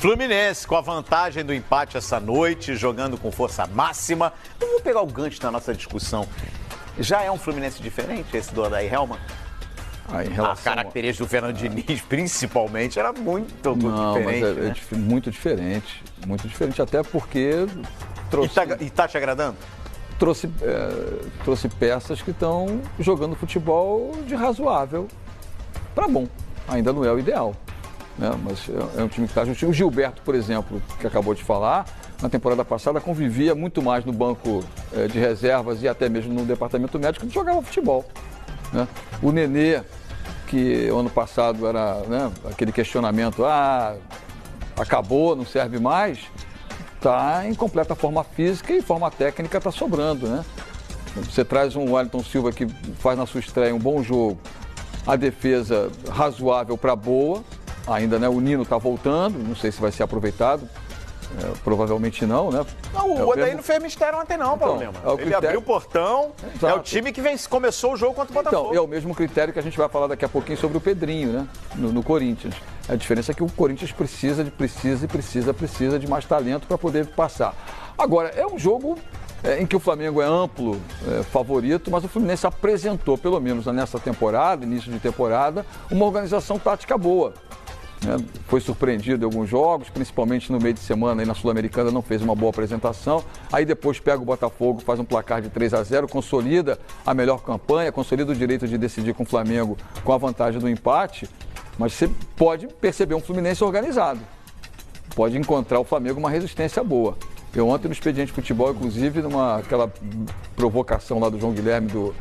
Fluminense com a vantagem do empate essa noite, jogando com força máxima. Vamos pegar o gancho na nossa discussão. Já é um Fluminense diferente esse do Odair Hellmann? A característica do Fernando Diniz, principalmente, era muito diferente. Mas muito diferente, até porque trouxe... E tá te agradando? Trouxe peças que estão jogando futebol de razoável para bom. Ainda não é o ideal, né? Mas é um time que está juntinho. O Gilberto, por exemplo, que acabou de falar, na temporada passada convivia muito mais no banco de reservas e até mesmo no departamento médico que jogava futebol, né? O Nenê, que ano passado era, né, aquele questionamento, acabou, não serve mais, está em completa forma física e forma técnica está sobrando, né? Você traz um Wellington Silva que faz na sua estreia um bom jogo, a defesa razoável para boa, ainda, né? O Nino está voltando, não sei se vai ser aproveitado, provavelmente não, né? Não, o Odair não fez mistério ontem não, Paulo Lema. Ele abriu o portão, é o time que começou o jogo contra o Botafogo. Então, é o mesmo critério que a gente vai falar daqui a pouquinho sobre o Pedrinho, né? No Corinthians. A diferença é que o Corinthians precisa de mais talento para poder passar. Agora, é um jogo em que o Flamengo é amplo favorito, mas o Fluminense apresentou, pelo menos nessa temporada, início de temporada, uma organização tática boa. Foi surpreendido em alguns jogos, principalmente no meio de semana, aí na Sul-Americana não fez uma boa apresentação. Aí depois pega o Botafogo, faz um placar de 3-0, consolida a melhor campanha, consolida o direito de decidir com o Flamengo com a vantagem do empate. Mas você pode perceber um Fluminense organizado. Pode encontrar o Flamengo uma resistência boa. Eu ontem no Expediente de Futebol, inclusive, aquela provocação lá do João Guilherme do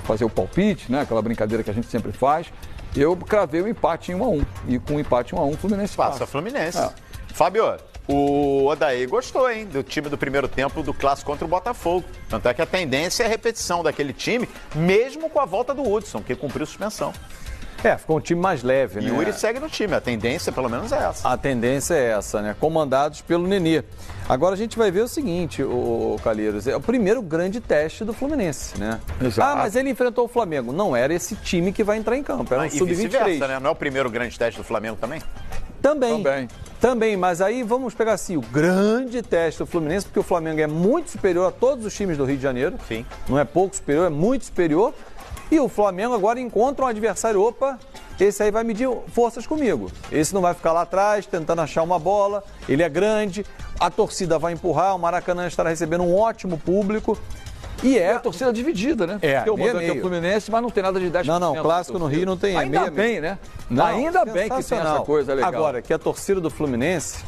fazer o palpite, né? Aquela brincadeira que a gente sempre faz. Eu cravei o empate em 1-1. E com o empate em 1-1, o Fluminense passa. Fluminense. Fábio, o Odair gostou, hein, do time do primeiro tempo do clássico contra o Botafogo. Tanto é que a tendência é a repetição daquele time, mesmo com a volta do Hudson, que cumpriu suspensão. Ficou um time mais leve, né? E o Yuri segue no time, a tendência pelo menos é essa. A tendência é essa, né? Comandados pelo Nenê. Agora a gente vai ver o seguinte, o Calheiros, é o primeiro grande teste do Fluminense, né? Exato. Mas ele enfrentou o Flamengo. Não era esse time que vai entrar em campo, era um sub-23. Né? Não é o primeiro grande teste do Flamengo também? Também, mas aí vamos pegar assim, o grande teste do Fluminense, porque o Flamengo é muito superior a todos os times do Rio de Janeiro. Sim. Não é pouco superior, é muito superior. E o Flamengo agora encontra um adversário, esse aí vai medir forças comigo. Esse não vai ficar lá atrás tentando achar uma bola, ele é grande, a torcida vai empurrar, o Maracanã estará recebendo um ótimo público. E a torcida dividida, né? Porque o mandante é o Fluminense, mas não tem nada de 10%. Não, clássico no Rio não tem. Ainda bem, né? Ainda bem que tem essa coisa legal. Agora, que a torcida do Fluminense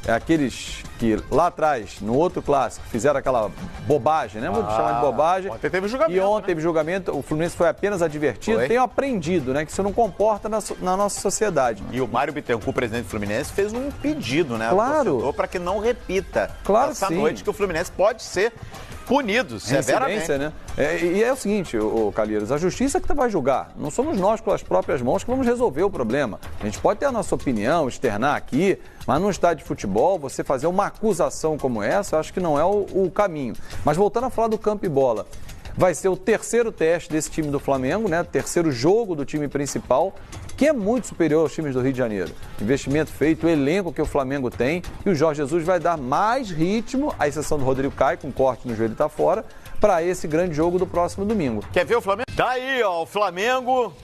é aqueles que lá atrás, no outro clássico, fizeram aquela bobagem, né? Vamos chamar de bobagem. Ontem teve julgamento. E ontem teve julgamento, o Fluminense foi apenas advertido, tem aprendido, né? Que isso não comporta na nossa sociedade. E o Mário Bittencourt, o presidente do Fluminense, fez um pedido, né? Claro. Para que não repita essa noite, que o Fluminense pode ser punido severamente. Né? E é o seguinte, Calheiros, a justiça que vai julgar. Não somos nós, com as próprias mãos, que vamos resolver o problema. A gente pode ter a nossa opinião, externar aqui, mas num estádio de futebol, você fazer uma acusação como essa, eu acho que não é o caminho. Mas voltando a falar do campo e bola, vai ser o terceiro teste desse time do Flamengo, né? Terceiro jogo do time principal, que é muito superior aos times do Rio de Janeiro. Investimento feito, o elenco que o Flamengo tem, e o Jorge Jesus vai dar mais ritmo, à exceção do Rodrigo Caio, com corte no joelho e tá fora, para esse grande jogo do próximo domingo. Quer ver o Flamengo? Tá aí, ó, o Flamengo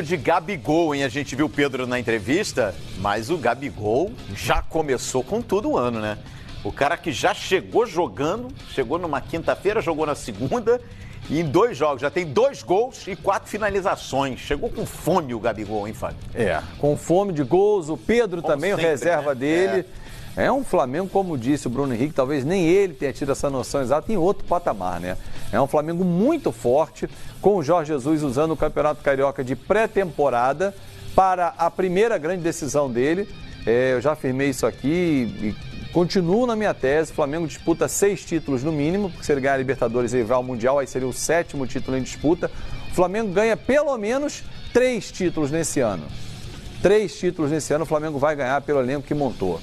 de Gabigol, hein? A gente viu o Pedro na entrevista, mas o Gabigol já começou com tudo o ano, né? O cara que já chegou jogando, chegou numa quinta-feira, jogou na segunda, e em 2 jogos já tem 2 gols e 4 finalizações. Chegou com fome o Gabigol, hein, Fábio? Com fome de gols, o Pedro como também, sempre, o reserva dele. É um Flamengo, como disse o Bruno Henrique, talvez nem ele tenha tido essa noção exata, em outro patamar, né? É um Flamengo muito forte, com o Jorge Jesus usando o Campeonato Carioca de pré-temporada para a primeira grande decisão dele. Eu já afirmei isso aqui e continuo na minha tese. O Flamengo disputa 6 títulos no mínimo, porque se ele ganhar a Libertadores e vai ao Mundial, aí seria o 7º título em disputa. O Flamengo ganha pelo menos 3 títulos nesse ano. 3 títulos nesse ano o Flamengo vai ganhar pelo elenco que montou.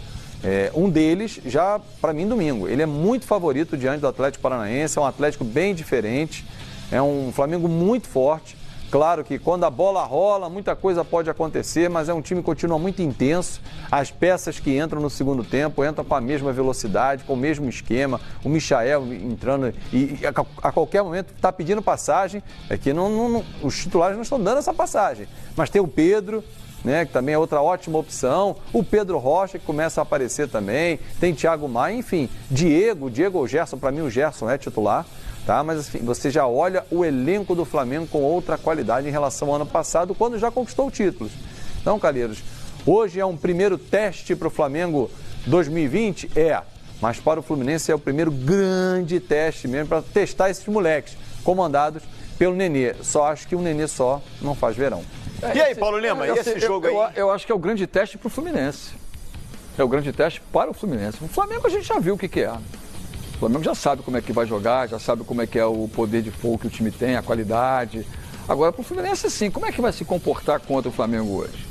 Um deles, já para mim, domingo. Ele é muito favorito diante do Atlético Paranaense, é um Atlético bem diferente, é um Flamengo muito forte. Claro que quando a bola rola, muita coisa pode acontecer, mas é um time que continua muito intenso. As peças que entram no segundo tempo entram com a mesma velocidade, com o mesmo esquema. O Michael entrando e a qualquer momento está pedindo passagem. É que os titulares não estão dando essa passagem. Mas tem o Pedro, né, que também é outra ótima opção. O Pedro Rocha, que começa a aparecer também. Tem Thiago Maia, enfim. Diego ou Gerson, para mim o Gerson é titular. Tá, mas assim, você já olha o elenco do Flamengo com outra qualidade em relação ao ano passado, quando já conquistou títulos. Então, Calheiros, hoje é um primeiro teste para o Flamengo 2020? Mas para o Fluminense é o primeiro grande teste mesmo para testar esses moleques, comandados pelo Nenê. Só acho que o Nenê só não faz verão. E aí, Paulo Lima, e esse jogo aí? Eu acho que é o grande teste para o Fluminense. É o grande teste para o Fluminense. O Flamengo a gente já viu o que é. O Flamengo já sabe como é que vai jogar, já sabe como é que é o poder de fogo que o time tem, a qualidade. Agora, para o Fluminense, sim, como é que vai se comportar contra o Flamengo hoje?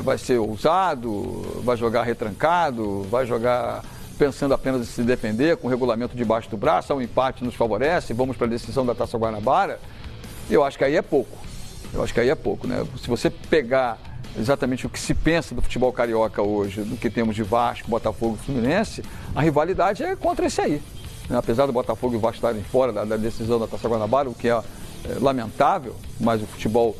Vai ser ousado, vai jogar retrancado, vai jogar pensando apenas em se defender, com o regulamento debaixo do braço, um empate nos favorece, vamos para a decisão da Taça Guanabara? Eu acho que aí é pouco. Né? Se você pegar exatamente o que se pensa do futebol carioca hoje, do que temos de Vasco, Botafogo e Fluminense, a rivalidade é contra esse aí. Apesar do Botafogo e o Vasco estarem fora da decisão da Taça Guanabara, o que é lamentável, mas o futebol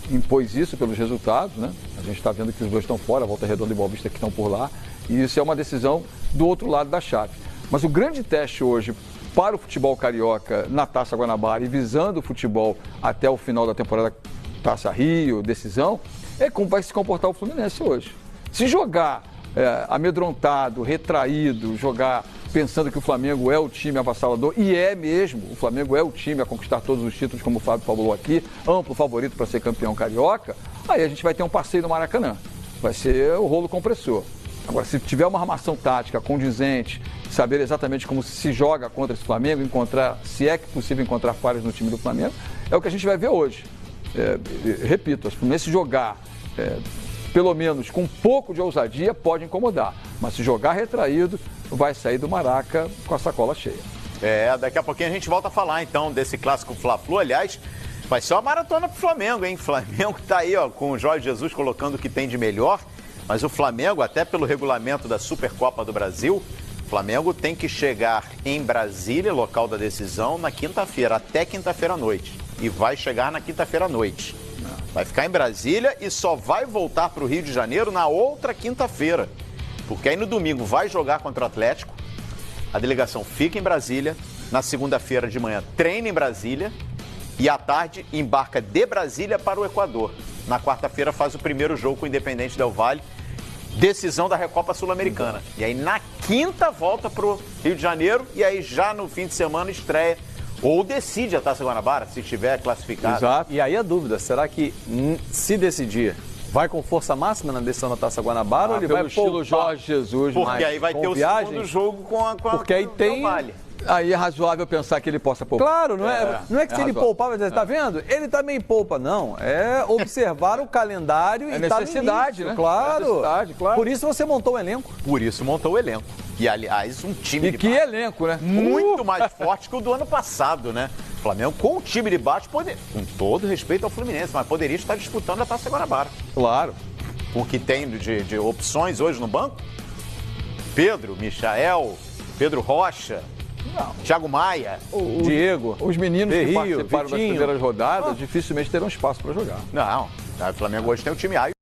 impôs isso pelos resultados, né? A gente está vendo que os dois estão fora, a Volta Redonda e Boa Vista que estão por lá, e isso é uma decisão do outro lado da chave. Mas o grande teste hoje para o futebol carioca na Taça Guanabara e visando o futebol até o final da temporada Taça Rio, decisão, é como vai se comportar o Fluminense hoje. Se jogar amedrontado, retraído, jogar pensando que o Flamengo é o time avassalador, e é mesmo, o Flamengo é o time a conquistar todos os títulos, como o Fábio falou aqui, amplo favorito para ser campeão carioca, aí a gente vai ter um passeio no Maracanã. Vai ser o rolo compressor. Agora, se tiver uma armação tática condizente, saber exatamente como se joga contra esse Flamengo, encontrar, se é que possível encontrar falhas no time do Flamengo, é o que a gente vai ver hoje. Repito, se o Fluminense jogar pelo menos com um pouco de ousadia, pode incomodar. Mas se jogar retraído, vai sair do Maraca com a sacola cheia. Daqui a pouquinho a gente volta a falar então desse clássico Fla-Flu. Aliás, vai ser uma maratona pro Flamengo, hein? Flamengo tá aí, ó, com o Jorge Jesus colocando o que tem de melhor. Mas o Flamengo, até pelo regulamento da Supercopa do Brasil, o Flamengo tem que chegar em Brasília, local da decisão, na quinta-feira, até quinta-feira à noite. E vai chegar na quinta-feira à noite. Vai ficar em Brasília e só vai voltar para o Rio de Janeiro na outra quinta-feira. Porque aí no domingo vai jogar contra o Atlético, a delegação fica em Brasília, na segunda-feira de manhã treina em Brasília e à tarde embarca de Brasília para o Equador. Na quarta-feira faz o primeiro jogo com o Independente Del Valle, decisão da Recopa Sul-Americana. E aí na quinta volta para o Rio de Janeiro e aí já no fim de semana estreia ou decide a Taça Guanabara, se estiver classificado. Exato. E aí a dúvida, será que se decidir, vai com força máxima na decisão da Taça Guanabara ou ele vai estilo Jorge Jesus? Porque aí vai ter o segundo jogo com a porque aí tem... Vale. Aí é razoável pensar que ele possa poupar. Claro, não é que se ele poupar, vai dizer, tá vendo? Ele também poupa, não. É observar o calendário e necessidade, tá no início, né? Claro. Claro. Por isso você montou o elenco. Por isso montou o elenco. E, aliás, um time de que baixo elenco, né? Muito mais forte que o do ano passado, né? O Flamengo, com o time de baixo, com todo respeito ao Fluminense, mas poderia estar disputando a Taça Guanabara. Claro. O que tem de opções hoje no banco? Pedro, Michael, Pedro Rocha, Thiago Maia, Diego. Os meninos que participaram das Vitinho. primeiras rodadas dificilmente terão espaço para jogar. Não, o Flamengo hoje tem o time A